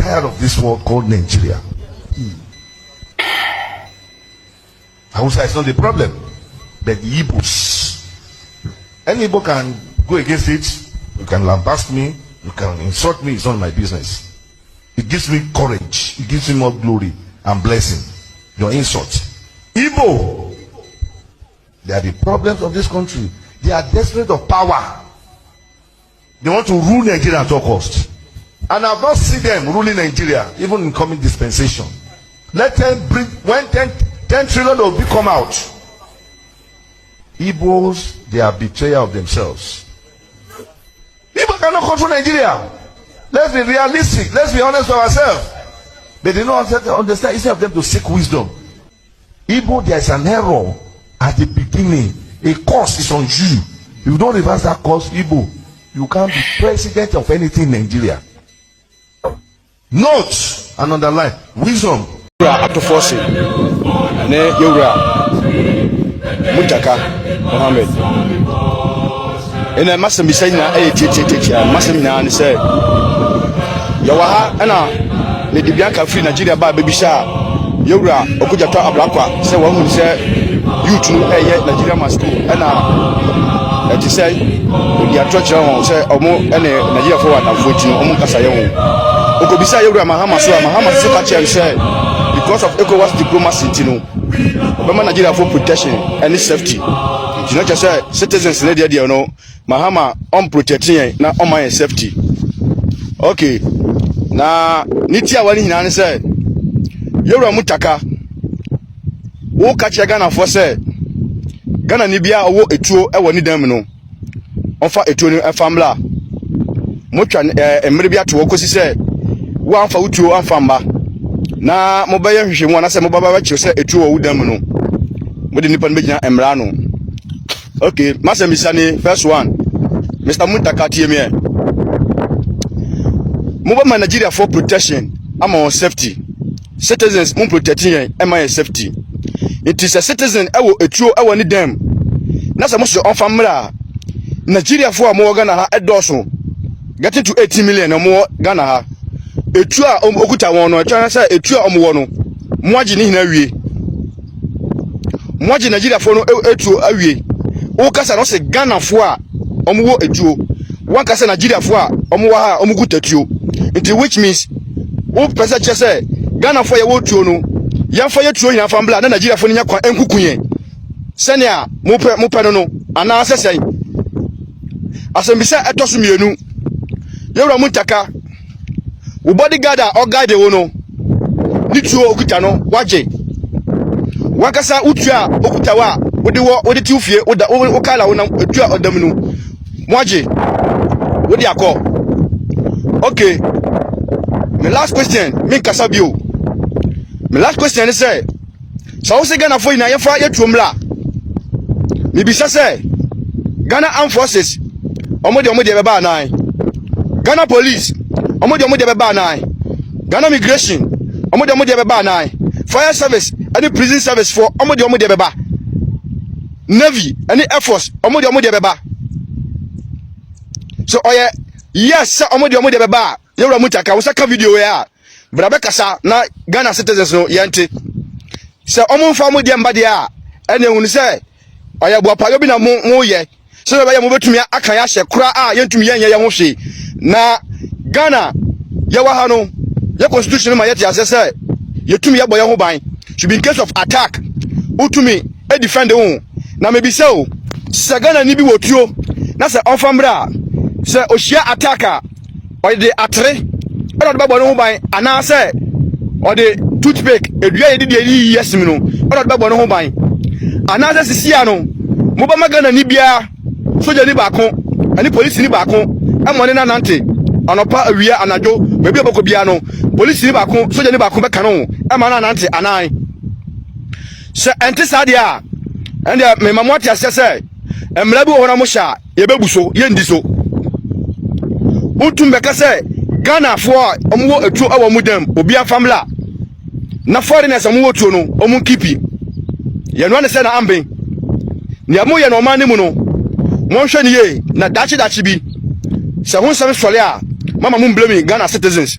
tired of this world called Nigeria. Hausa is not the problem, but the Igbos. Any Igbo can go against it. You can lambast me, you can insult me. It's not my business. It gives me courage. It gives me more glory and blessing. Your insult. Igbo, they are the problems of this country. They are desperate of power. They want to rule Nigeria at all cost. And I've not seen them ruling Nigeria, even in coming dispensation. Let them bring, when 10 trillion will come out. Igbos, they are betrayer of themselves. Igbo cannot control Nigeria. Let's be realistic. Let's be honest with ourselves. But they don't understand. Instead of them to seek wisdom. Igbo, there is an error at the beginning. A curse is on you. If you don't reverse that curse, Igbo, you can't be president of anything in Nigeria. Note and underline wisdom. After forcing, ne Yura Mutaka Mohammed. And I must be saying that I must be say Yawaha and Lady Bianca free Nigeria by Baby Sha Yura Okujata Ablakwa say one would say you to Nigeria school and to say the attraction say Omo and Nigeria for one and 14 Omukasayo. Okobisa Yura Mahama so Mahama say because of ECOWAS diplomacy, you know, Nigeria for protection and safety. You know, just say citizens in the you know, Mahama unprotecting na on my safety. Okay, na Nitia wali hinani say, Yura Mutaka, wo catch Ghana for say, Ghana Nibia wo etuo e woni dem no. Onfa etuo no famla. Motwa emeribia to wo kosi say, wo anfa utuo anfamba. Na mobile hwehwemu na se mobaba ba kire se etu wo wudam no mode nipa no begina emra no. Okay, masembisa ni first one Mr. Mutaka TMA mobile Nigeria for protection ama on safety citizens mun protecting am safety. It is a citizen ewo etu ewo ni dem na se mo so on famra Nigeria for mo Ghana ha edoso getting to 80 million mo Ghana ha etu a okuta won no etwa say etu a omwo no moaji ni hina wie moaji Nigeria fo no etu awie wo kasa no se Ghana fo a omwo etuo wan kasa Nigeria fo a omwo ha omukuta tuo it which means wo pesa che say Ghana fo ye wo tuo no yamfa ye tuo hina fambla na Nigeria fo no nya kwa enkukunye senia mo pe no ana asesen asembisa etoso mienu Yewra Mutaka wo bodyguard or guide wo no nituo okuta no waje wakasa utua okuta wa wode tiufie wo kala wo na etua odam no waje wode akọ. Okay, my last question me kasa bio. My last question is say so say Ghana for ina yefa yetuomla me bisa say Ghana Armed Forces omode beba nan Ghana Police omode beba nan Ghana Immigration omode beba nan Fire Service and Prison Service for omode beba Navy and Air Force omode beba. So oye yes omode beba Yewra Mutaka wo saka video ya brabe kasa na Ghana citizens no yente se omumfa omode mbade a ene hunu se oye boapayo bi na mo ye so ba ya mo betumi aka ya hye kura a yentumi yenye ye ho hwe na Ghana yawa ha no ya constitution ma yete asese yetumi ya boye ho ban should be in case of attack utumi e defend ho na maybe so se Ghana ni bi wotuo na se onfamra se ohia attacker or the atre e do ba bo no ho ban ana se or the toothpick edua ye di yesimi no e do ba bo no ho ban ana se sisia no mo ba Ghana ni bia soja ni baako ani police ni baako amone na nante anopa awia anajo bebi oboko bia no police ni baako soja ni baako be kanu ama na nante anan se ente sadia ende me mamoti asese emra bi wo na mo sha ye bebuso ye ndiso utum be kase Ghana fo omwo etu awo mudam obi afamla na foreigners omwo tu no omun kipi ye no ne se na amben ni amu ye no man ni mu no monhwe ni ye na dachi bi se ho nsem sole a mama mun blame Ghana citizens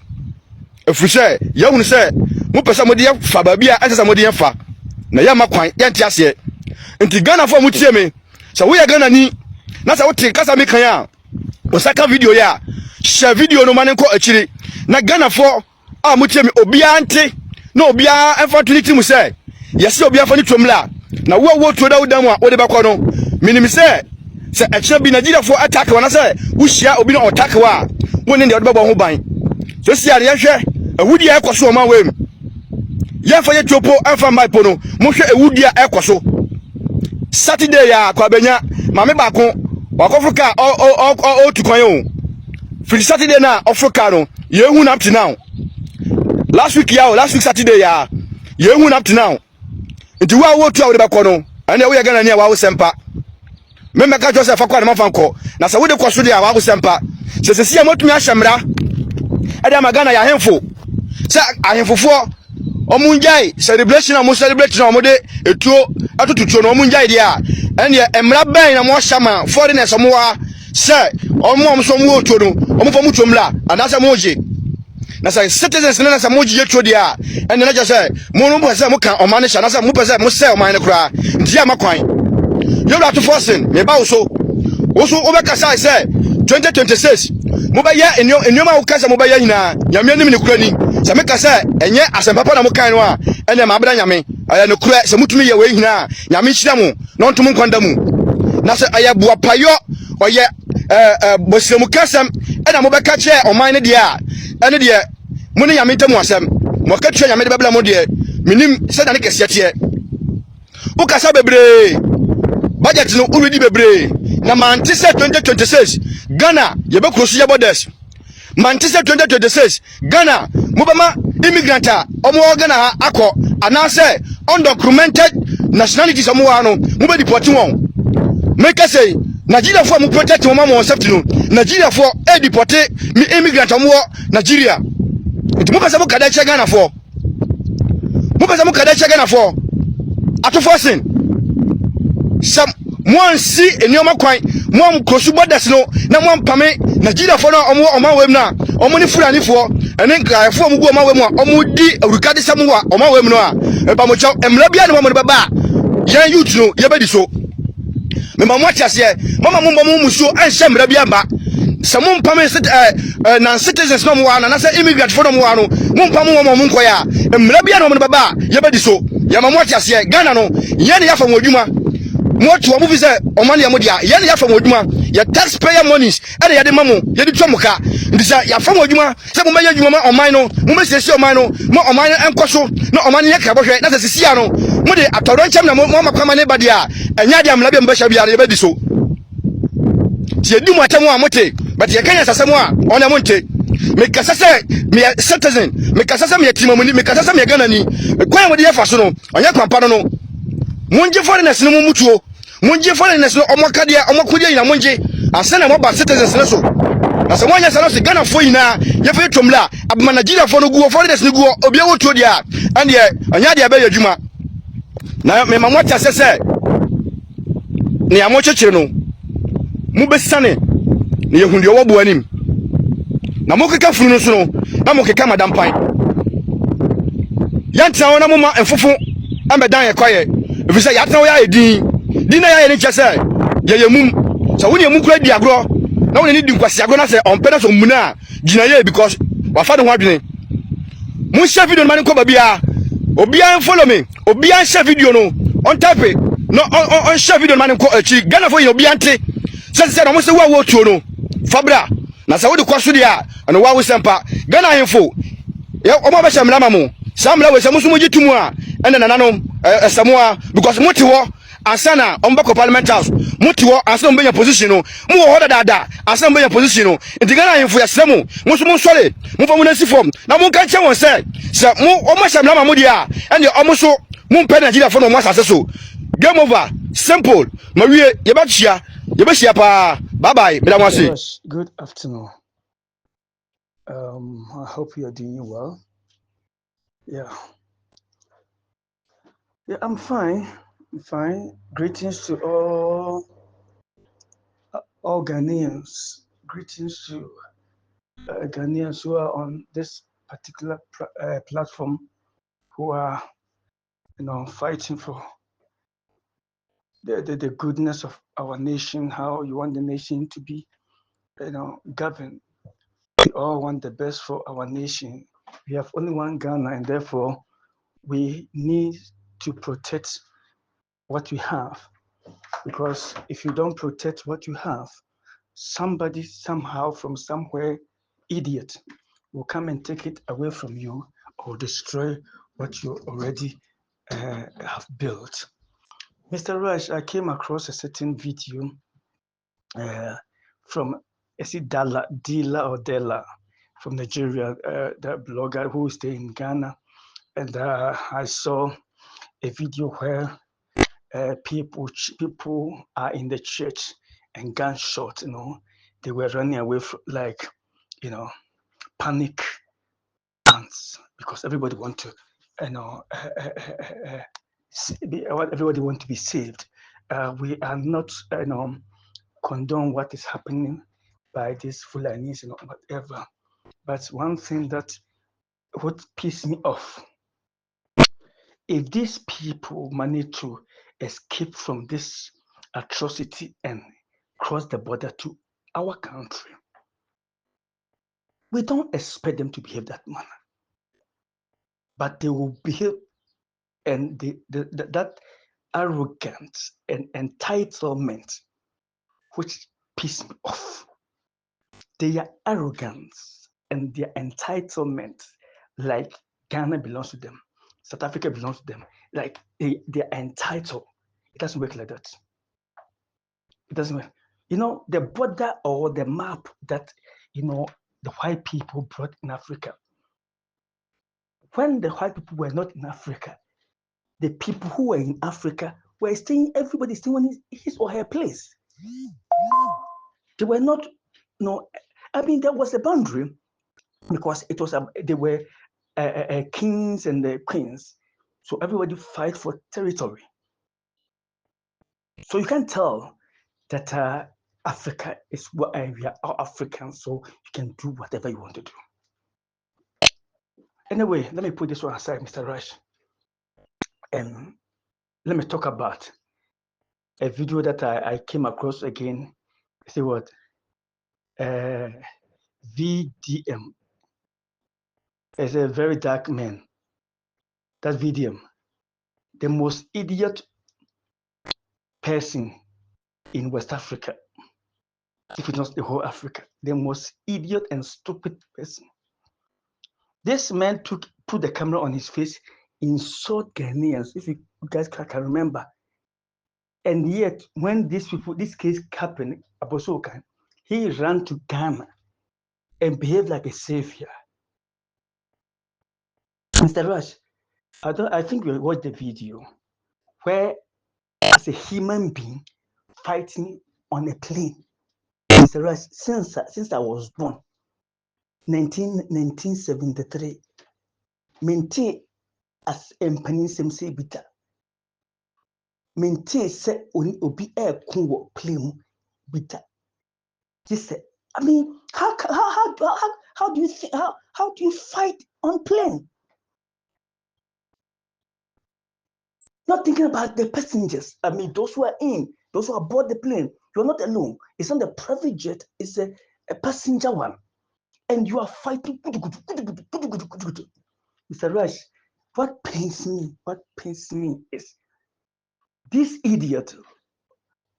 efiri sɛ yɛhunu sɛ mo pɛ sɛ mo de fa baabi a ɛsɛ sɛ mo de fa na yɛ ma kwan yɛnte aseɛ nti Ghana fo mo tie me sɛ woyɛ Ghana ni na sɛ wote kasa me kan a o saka video ya share video no mane nkɔ akyiri na Ghana fo a mo tie me obia nte na obia ɛfa to ne ti mu sɛ yɛse obia fa ne twomla na wo to da wodam a wode bɛkɔ no minim sɛ ɛkyɛ bi Nigeria fo attack wana sɛ wo hyia obi no attack wa woni ne wode bɛbɔ ho ban so sia ne yɛhwɛ awudi a ɛkɔ so ma wem yɛfa yɛ twopo ɛfa maipo no mo hwɛ awudi a ɛkɔ so Saturday ya kwa benya mame baako wakɔfrika o tukwan o free Saturday na Africa no yehu up to now last week Saturday ya yehu up to now nti wo tu a wo de bɛkɔ no ɛne wo yɛ Ghana ni a wo sempa membe ka Joseph akwa na mafa nkɔ na sɛ wo de kɔ so de a wo sempa sɛ sia motumi ahyɛmra ɛde ma Ghana ya hemfo sɛ ahemfofo omunjai celebration na mo celebrate na mo de etuo atotutuo na omunjai dia ene emra ban na mo hyama foreigners mo wa se omo so mo otuo no omo fa mo tuomla anasa mo oje na say citizens na sa mo oje etuo dia ene na je se mo no bo se mo kan oman sha na sa mo pese mo se oman ne kura ntia makwan yewra to forcing me ba wo so obekasa se 2026 mo ba ye enyo wo kasa mo ba ye nyina nyame anim ne kura ni se me kasa enye asempapa na mo kan no a ene ma abeda nyame aya ne kura se mutumi ye we nyina nyame hyira mo no ntom nkwanda mu na se aya bua payo oye bosiremu kasam ena mo beka che oman ne de a ene de mo ne nyame ntam asem mo ka twa nyame de bebla mo de minim se da ne kese tie wo kasa bebre budget no uredi bebre na mante se 2026 Ghana ye be cross your borders mante se 2026 Ghana mobama immigrant omo Ghana ha akọ anase undocumented nationalities omo wa no mo be deport won make say Nigeria for mo protect mo mama safety no Nigeria for e deport mi immigrant omo Nigeria nti mo pese mo kada che Ghana for ato forcing some one see enioma kwan mo krosu borders no na mo mpame Nigeria for no omo wem na omo ni Fulani for ene nkaafo mo gu omo wem a omo di awurukade sam wa omo wem no a eba mo chaw emra bia ne mo baba yan youth no ye bedi so me ma mo atiase mama mo muso anhye mra bia mba se mo mpame na citizens no mo wa na se immigrant for no mo wa no mo mpame mo nkoya emra bia ne mo baba ye bedi so ya ma mo atiase Ghana no ye ne ya fa mo adwuma moto wa movie say omani ya modia ye ne ya fa mo adwuma ya taxpayer monies ene ya de mamo ye di twamuka ndisa ya fa mo adwuma se mo meya adwuma ma oman no mo mesiesie oman no mo oman enkoso na oman ye ka bohwe na se sia no mo de atoro nchem na mo makama ne bade a enya de amla be mbasha bia ye bedi so tie di mo atamo a mote but ye kanya sasamo a ona mo nte me kasa se me citizen me kasa se me timamuni me kasa se me Ghana ni kwan mo de ye fa so no onya kwampa no munje foreigners no mutuo munje foreigners no omokadia omokudia ina munje asana mo ba citizens na so na se wonya sana so Ghana fo ina ye fe tomla abma Nigeria fo no guo foreigners no guo obi wotuo dia ande anya dia be yadwuma na me ma mwata sese ne amo chechire no mu besane ne yehunde wo bo anim na mo keka funu no so no na mo keka madam pan yantra wona mo ma enfofo ambedan ye kwaye efisa ya tan ya edin na ya ne chese ye yemum so woni emu kura di agro na woni ni di nkwasi agro na se onpena so muna gina ye because wa fa de ho adwene mu share video man ko ba bia obi an follow me obi an share video no on type no on share video man ko achi Ghana fo ye obi ante se no mo se wa wo tuo no fabra na se wo de kwaso dia na wa wo sempa Ghana info ye o mo ba shamra mamu samla we samusu mo gitumu a ene nananom esamoa because moti wo asana ombako parliament house moti wo asana mbenya position no mo wo hoda dada asana mbenya position no nti Ghana info ya semu mo so mo sole mo fa mo nasi form na mo kan che won se mo o mo shamra mamu dia ene o mo so mo mpe Nigeria fo no mo asase so game over simple mawie ye ba chia pa bye bye me da mo say. Good afternoon. I hope you are doing well. Yeah, I'm fine. Greetings to all Ghanaians. Greetings to Ghanaians who are on this particular platform who are, fighting for the goodness of our nation, how you want the nation to be, governed. We all want the best for our nation. We have only one Ghana, and therefore we need to protect what we have. Because if you don't protect what you have, somebody somehow from somewhere, idiot, will come and take it away from you or destroy what you already have built. Mr. Rush, I came across a certain video from, is it Dila from Nigeria, the blogger who stay in Ghana. And I saw a video where people are in the church and gunshot, they were running away from, like, panic ants, because everybody want to, everybody want to be saved. We are not, condone what is happening by these Fulanis and whatever. But one thing that would piss me off, if these people manage to escape from this atrocity and cross the border to our country, we don't expect them to behave that manner. But they will behave, and that arrogance and entitlement, which piss me off. Their arrogance and their entitlement, like Ghana belongs to them, South Africa belongs to them, like they're entitled. It doesn't work like that. It doesn't work. The border or the map that, the white people brought in Africa. When the white people were not in Africa, the people who were in Africa were staying, everybody staying on his or her place. They were not, there was a boundary, because it was they were kings and the queens, so everybody fight for territory. So you can tell that Africa is what we are all Africans, so you can do whatever you want to do. Anyway, let me put this one aside, Mr. Rush, and let me talk about a video that I came across again. See what? VDM is a very dark man. That VDM, the most idiot person in West Africa, if it's not the whole Africa, the most idiot and stupid person. This man put the camera on his face, insult Ghanaians, if you guys can remember. And yet, when this case happened, Abosokan, he ran to Ghana and behaved like a savior. Mr. Rush, I think you watched the video where, as a human being, fighting on a plane. Mr. Rush, since I was born, 1973, maintain as mpanin sem se bita. Maintain se obi kunwo plane bita. This, I mean, how do you think, how do you fight on plane? Not thinking about the passengers. I mean, those who are aboard the plane. You're not alone. It's not a private jet. It's a passenger one, and you are fighting. Mr. Rush, what pains me is this idiot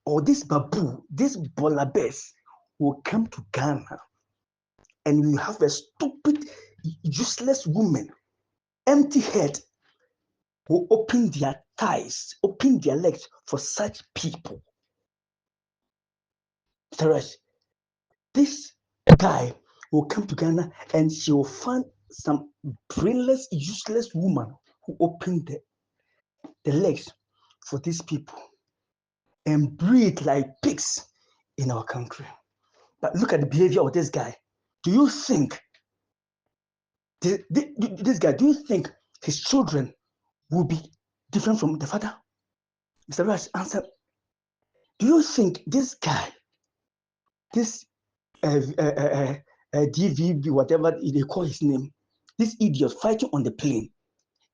or this babu, this bolabes will come to Ghana, and you have a stupid, useless woman, empty head, who open their thighs, open their legs for such people. Mr. Rush, this guy will come to Ghana and she will find some brainless, useless woman who opened the legs for these people and breed like pigs in our country. But look at the behavior of this guy. Do you think this guy, do you think his children will be different from the father? Mr. Rush, answer. Do you think this guy, this DVB, whatever they call his name, This idiot fighting on the plane.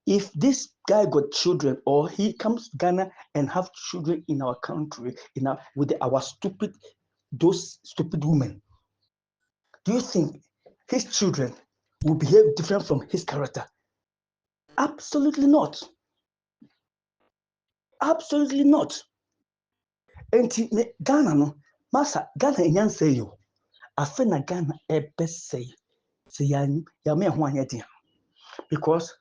If this guy got children or he comes to Ghana and have children in our country, with those stupid women, do you think his children will behave different from his character? Absolutely not. Absolutely not. And Ghana no, masa Ghana enyan say yo. Afe na Ghana ebe say ya me ho anya dia. Because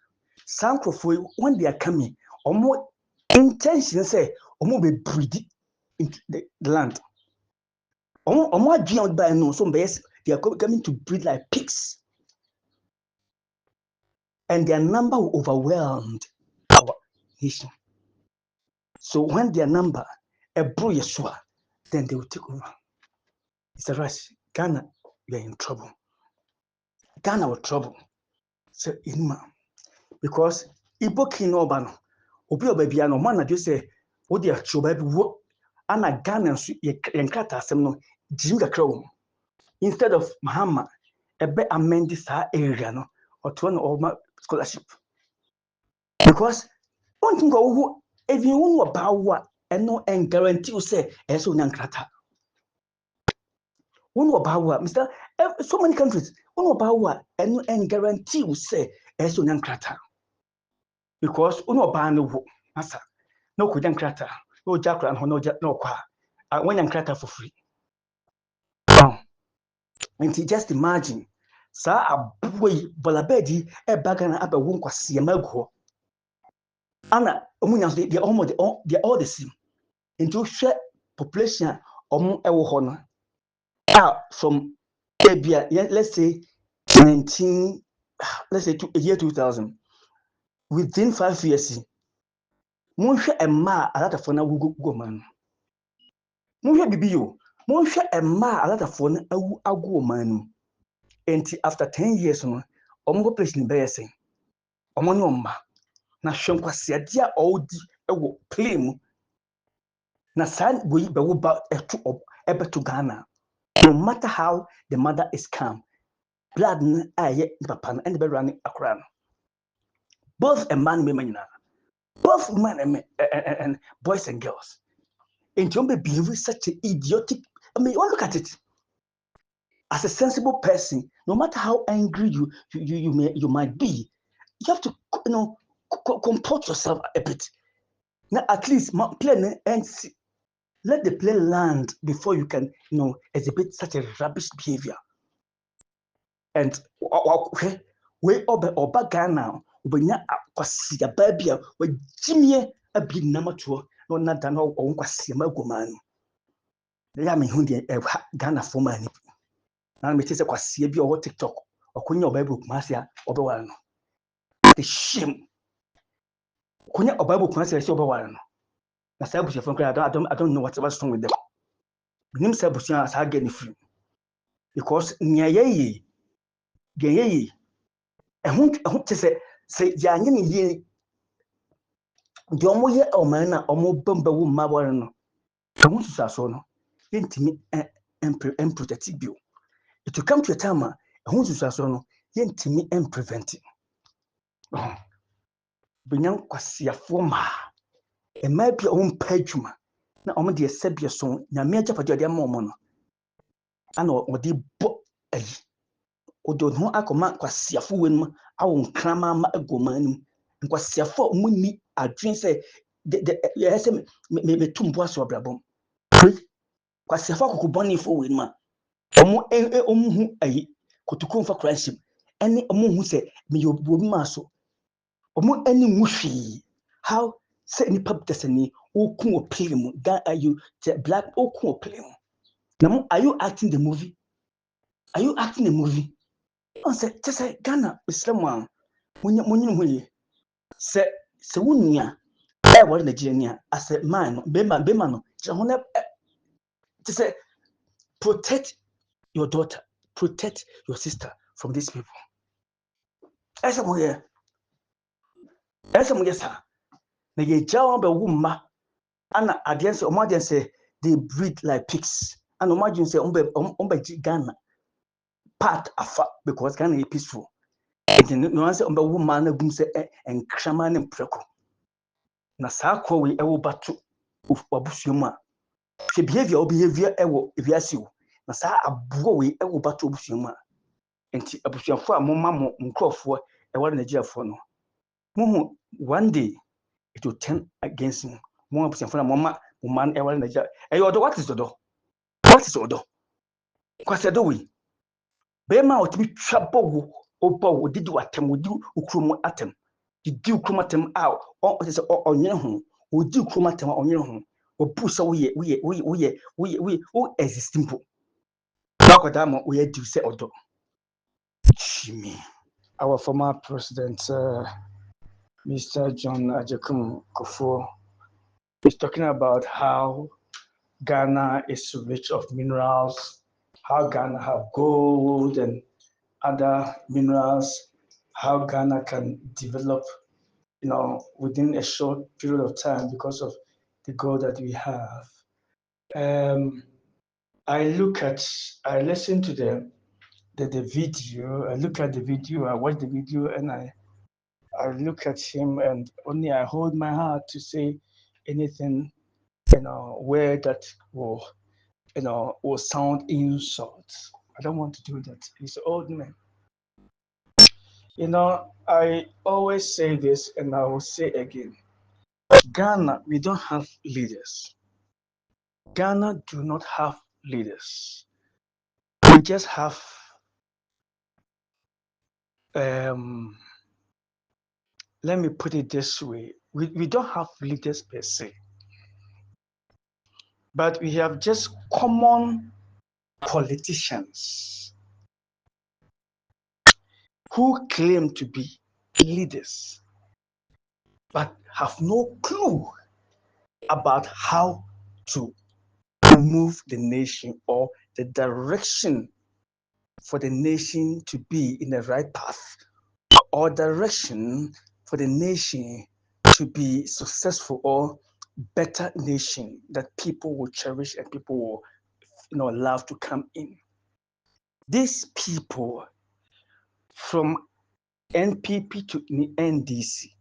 some crofo when they are coming, omo intention say omo be breed in the land. Omo adwian by no so they are coming to breed like pigs. And their number will overwhelm our nation. So when their number Yeshua, then they will take over. It's a rush. Ghana, we are in trouble. Ghana will trouble. So because Igbo king Obano, Obi Obabiano, man just say, what they are chobabi wo, ana Ghana yankata semno, jinga crow. Instead of Mahama, ebe amend this area no, or to one of my scholarship. Because one thing go if you want about what and no and guarantee you say eso nyankrata. One about what Mr. So many countries, one about what and no and guarantee you say eso nyankrata. Because one about no masa no could nyankrata, no jackal and no kwa. One nyankrata for free. And just imagine, sa a boy bolabedi e bagana aba won kwase mago. Ana they all the same. Into share population ewo ho no. From let's say 19 let's say year 2000 within 5 years monhwe emma alatafo na go man. Monhwe bibio monhwe emma alatafo na awu ago man. And after 10 years no population be yesen omo ne omma na hwenkwase dia odi ewo claim na san boyi be wo ba to Ghana. No matter how the mother is calm, blood aye papa and be running akran. Both a man and women, both men and boys and girls. And you may behave such an idiotic. I mean, look at it. As a sensible person, no matter how angry you might be, you have to comport yourself a bit. Now, at least play and let the plane land before you can exhibit such a rubbish behavior. And we oba Ghana ubenya kwasi ya babia we jimie abi namatuo no nada no kwasi magomanu ya me hunde Ghana forma ni na me tese kwasi bi o TikTok okonya obabu kumasia obewala no the shame okonya obabu kumasia se obewala no na say bushefo nkra I don't know what's wrong with them minim say bushia asa get ni free because nyayeye geyeye ehun tese se yanye ni ye the omo ye oman na omo bamba wo mabore no ehun susaso no yentimi protect bio it will come to a time ehun susaso no yentimi prevent binyan kwasiafo ma e ma bia on padwuma na omo de sebia so na me agapade de ma omo no ana odi bo ayi odo no akoma kwasiafo wenum awo nkrama ma agomanum nkwasiafo omo ni adwen se yes me tumbo aso brabom kwasiafo kokoboni fo wenum a omo hu ayi kotukonfa friendship ene omo hu se me yobo ma so omo eni nwuhwi how say ni pub tesani okun oplim are you black okun oplim now are you acting the movie on say just Ghana Islam munyin huye se wunia e wori Nigeria as a man be man no je ho to say protect your daughter, protect your sister from these people. Esa mo sa na ye jaw be wumma ana audience say they breed like pigs and imagine say umbe Ghana part afa because Ghana is peaceful no answer on the woman boom say and craman and preco. Na saa kwa we ewo bato obusuoma. Hwe behavior ewo ewiase na saa aboa we ewo bato obusuoma. Enti abusuafo a momma mo nkrofo ewo na Nigeriafo no. Muhu one day it will turn against me. Mo abusuafo na momma man ewo na Nigeria. Odo, what is odo? What is odo? Kwase do we. Be ma otimi twabo wo obo didi watem odi ukrumo atem. Didi ukrumo atem a o se onwene ho. Odi ukrumo atem a onwene ho. Obu so we existing po. Bakoda mo we do say odo. Chimi. Our former president Mr. John Ajakum Kofo is talking about how Ghana is rich of minerals, how Ghana have gold and other minerals, how Ghana can develop, within a short period of time because of the gold that we have. I listen to the video, I look at the video, I watch the video, and I look at him, and only I hold my heart to say anything, where that will sound insult. I don't want to do that. He's an old man. I always say this, and I will say again. Ghana, we don't have leaders. Ghana do not have leaders. We just have let me put it this way. We don't have leaders per se. But we have just common politicians who claim to be leaders but have no clue about how to move the nation or the direction for the nation to be in the right path, or direction for the nation to be successful or better nation that people will cherish and people will love to come in. These people from NPP to NDC,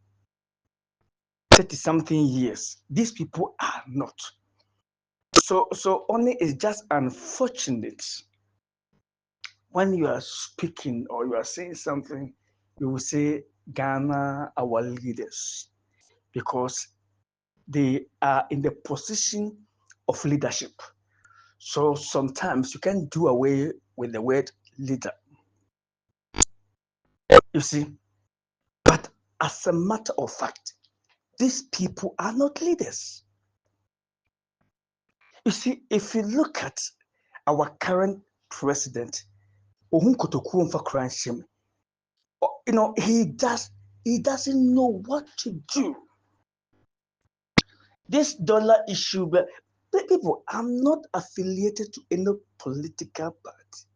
30-something years, these people are not. So only it's just unfortunate when you are speaking or you are saying something, you will say Ghana, our leaders, because they are in the position of leadership. So sometimes you can do away with the word leader. You see, but as a matter of fact, these people are not leaders. You see, if you look at our current president, he doesn't know what to do. This dollar issue, but people, I'm not affiliated to any political party.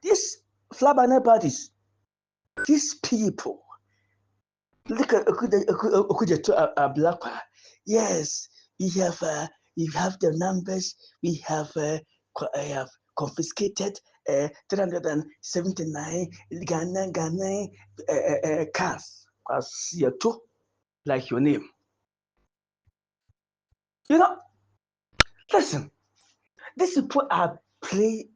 These fly banner parties, these people, look at a black one. Yes, we have the numbers. We have confiscated 379 Ghanaian cars. Like your name. Listen, these people are playing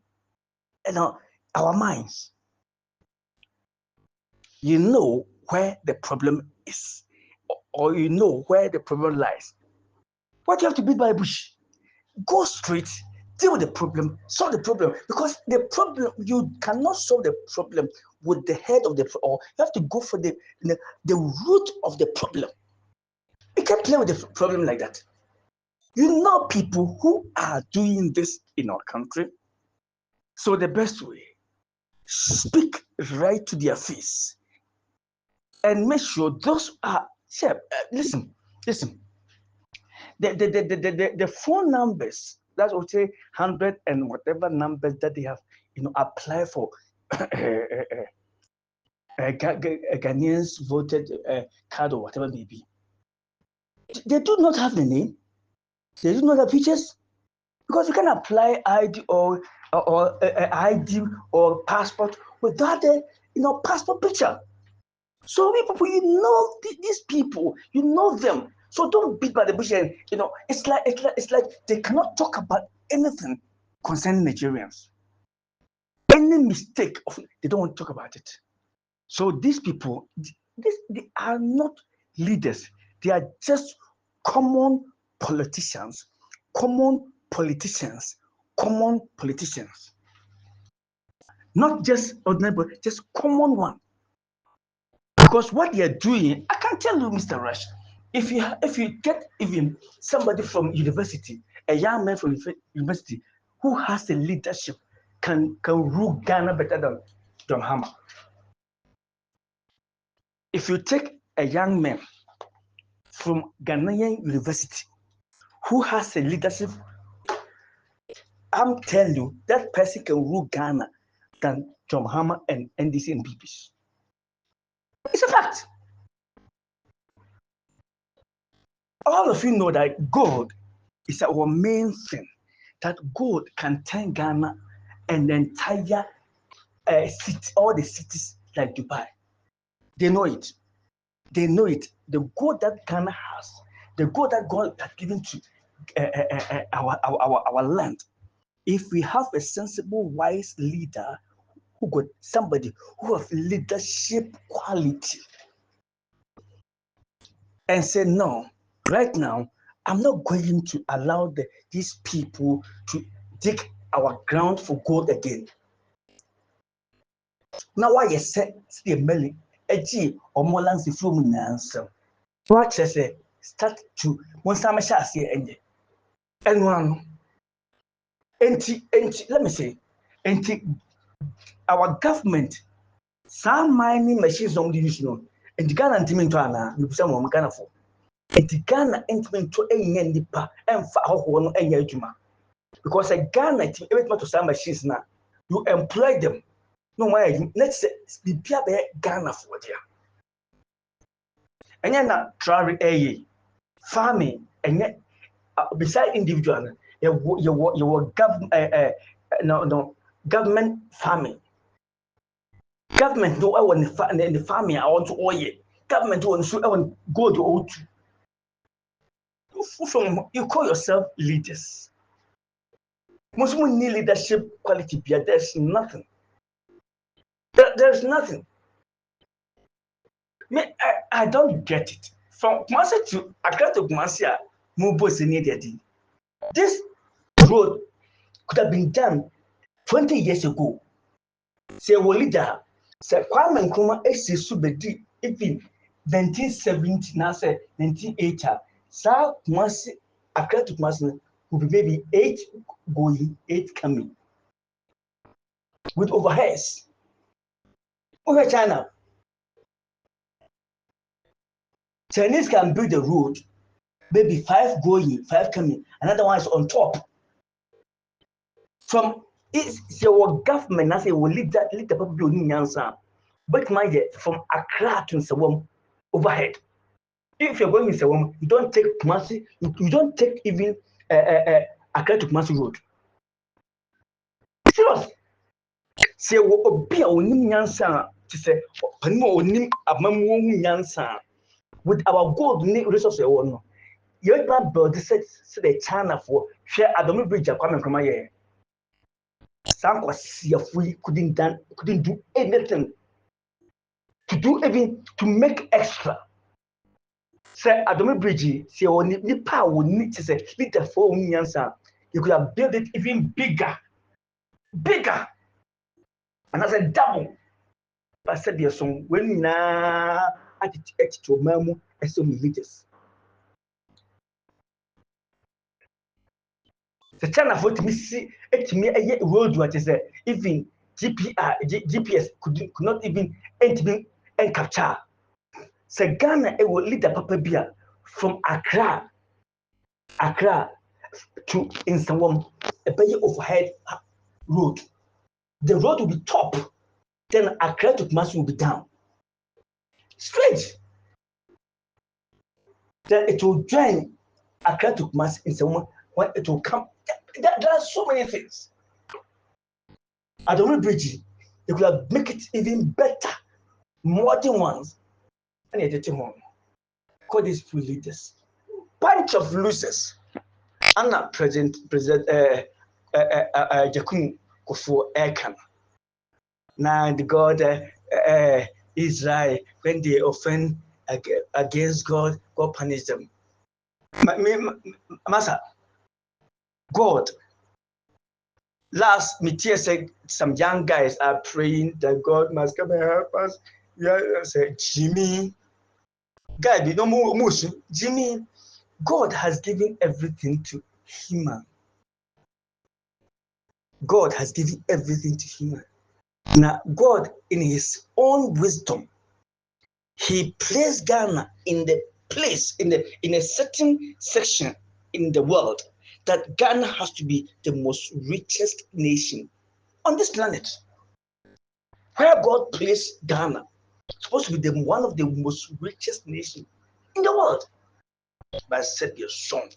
our minds. You know where the problem is, or you know where the problem lies. What you have to beat by bush? Go straight, deal with the problem, solve the problem. Because the problem, you cannot solve the problem with the head of the problem. You have to go for the root of the problem. You can't play with the problem like that. You know people who are doing this in our country. So the best way, speak right to their face and make sure those are listen. The phone numbers, that's what say 100 and whatever numbers that they have, apply for Ghanaians voted card or whatever it may be. They do not have the name. They do not have features, because you can apply ID or ID or passport without the passport picture. So people, these people, you know them. So don't beat by the bush, and it's like they cannot talk about anything concerning Nigerians. Any mistake they don't want to talk about it. So these people, they are not leaders. They are just common politicians, common politicians, common politicians. Not just ordinary, but just common one. Because what they are doing, I can tell you, Mr. Rush, if you get even somebody from university, a young man from university who has a leadership, can rule Ghana better than John Hammer. If you take a young man from Ghanaian university who has a leadership, I'm telling you, that person can rule Ghana than John Hammer and NDC and BPs. It's a fact. All of you know that God is our main thing. That God can turn Ghana and the entire city, all the cities like Dubai. They know it. They know it. The God that Ghana has, the God that God has given to our land. If we have a sensible, wise leader who got somebody who have leadership quality and say, no, right now, I'm not going to allow these people to dig our ground for gold again. Now, why you say the melly, edgy or more lands the film answer? What I say, start to one time I shall see and one. Let me say, our government, some mining machines don't use no, and the Ghana intimate ana, you some of Ghana for. And the Ghana intimate to a nipa and for one and yajuma. Because a Ghana everything to some machines now, you employ them. No why let's say the Pia Ghana for there. And then try a farming and yet beside individual, your government farming. Government no I want the farming I want to oil. Government want to I want go to from you call yourself leaders. Most people need leadership quality, but there's nothing. There's nothing. I don't get it. From Kumasi to Accra to Kumasi, Mubo Senedi. This road could have been done 20 years ago. Say, well, leader, say, Kwame Nkrumah esi subedi even 1970, now say 1980. Sa Kumasi, Accra to Kumasi will be maybe 8 going, 8 coming. With overheads. Over China. Chinese can build the road, maybe 5 going, 5 coming, another one is on top. From it's your government, I say, will lead the people in answer. But mind you, from Accra to Sawam overhead. If you're going in Sawam, you don't take Kumasi, you don't take even Accra to Kumasi road. Serious. Say, what be a winning answer to say, Panimo, Amamu answer. With our gold resources, you can't build the China for share at the bridge. Kwame Nkrumah here. Some was couldn't do anything to do even to make extra. Say at the bridge, say only nipa will need to say little for answer. You could have built it even bigger, and as a double. But said there's some when na at it to mamu and so meters. The China for me see it me a road what is even GPS could not even enter and capture. So Ghana it will lead the Papa Bia from Accra to Insawam, a bay overhead road. The road will be top, then Accra to Kumasi will be down. Straight. Then it will join Accra to Kumasi Insawam when it will come. There are so many things. At the bridge, they could have make it even better, modern ones. and edit home. Call these few leaders. Bunch of losers. Anna President Jakun Kufu Ekan. Now the God Israel, when they offend against God, God punish them. Master, God. Last meeting said some young guys are praying that God must come and help us. Yeah, I said Jimmy, guy, be no more motion. Jimmy, God has given everything to human. God has given everything to human. Now, God, in His own wisdom, He placed Ghana in the place in a certain section in the world that Ghana has to be the most richest nation on this planet. Where God placed Ghana, supposed to be one of the most richest nations in the world. But said your son,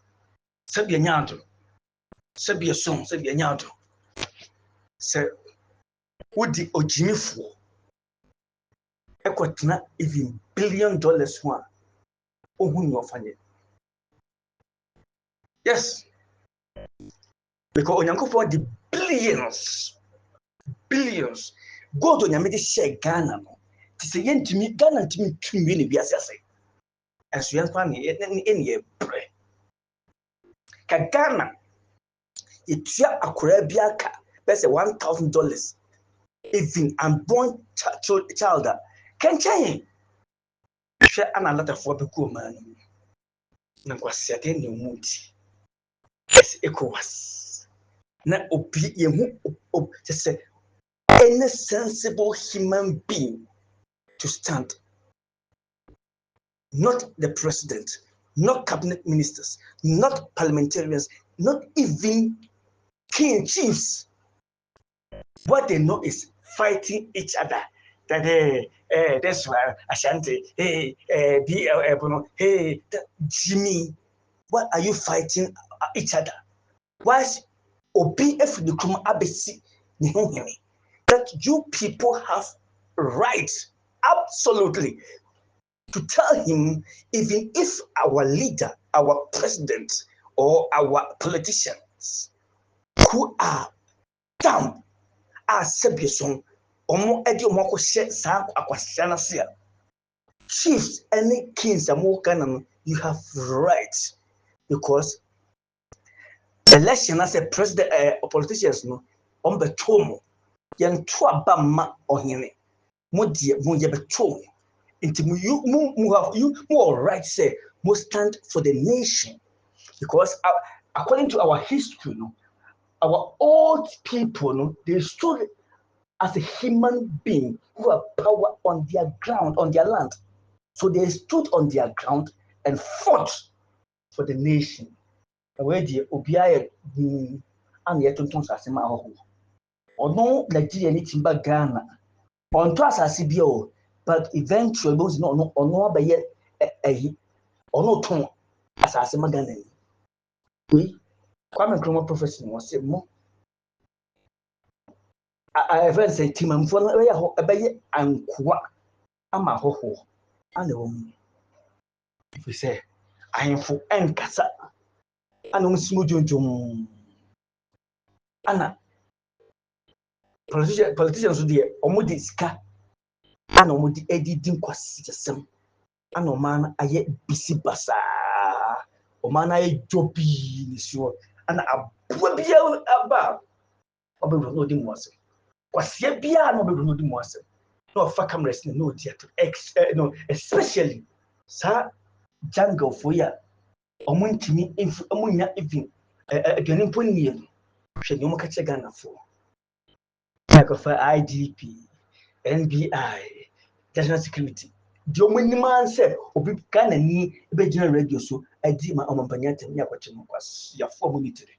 said your nyado, said your son, said your nyado. Said, what the Ojimi for? Equatina even $1 billion one. Oh, who you find it? Yes, because Onyanko for the billions. God on Yamidi share Ghana. To say yen to me, Ghana to me 2 million be as I say. As you find in ye pray. Ka Ghana, it's ya a Korebiaka, that's $1,000. Even unborn child, can change. Share an lot of what become man. Nanqua said in the mood. Yes, ECOWAS. Na obi yemu just say any sensible human being to stand, not the president, not cabinet ministers, not parliamentarians, not even king chiefs. What they know is fighting each other. That that's why Ashanti, hey, Jimmy, what are you fighting each other? Why Obi the Krum Abesi that you people have rights absolutely to tell him, even if our leader, our president, or our politicians who are dumb are Sebison, or Eddie Moko Sa Aquasiana Sia. Chiefs, any kings, and more canon, you have rights because election as a president or politicians no on the tom yan to abama ohene modie mo ye betom into you have you more right say must stand for the nation because according to our history no our old people no they stood as a human being who have power on their ground on their land so they stood on their ground and fought for the nation. Away Obiya and yet to Sasima or no Nigerian timber Ghana on Twasasibio, but eventually those no or no by yet or no tone as Asima Ghana. We Kwame Nkrumah prophecy was say more. I have said Timam for a bay and Kwa Ama Ho and the woman. If we say I am for Nkasa and Smooth Anna. Politicians who dear omudi ska and omudi editing kwasisem and omana aye bisi basa omana aye jobi ni sure and abua aba obedo no di mwase kwasia bia no obedo no di mwase no fa cameras no theater no especially sa jungle for ya omuntimi omunya even again poni ye hwe ni omaka che Ghana for like of IGP, NBI, national security. The only man said, "Obi Ghana ni ebe general radio so I did my own panyate ni akwache mkwas ya for monetary."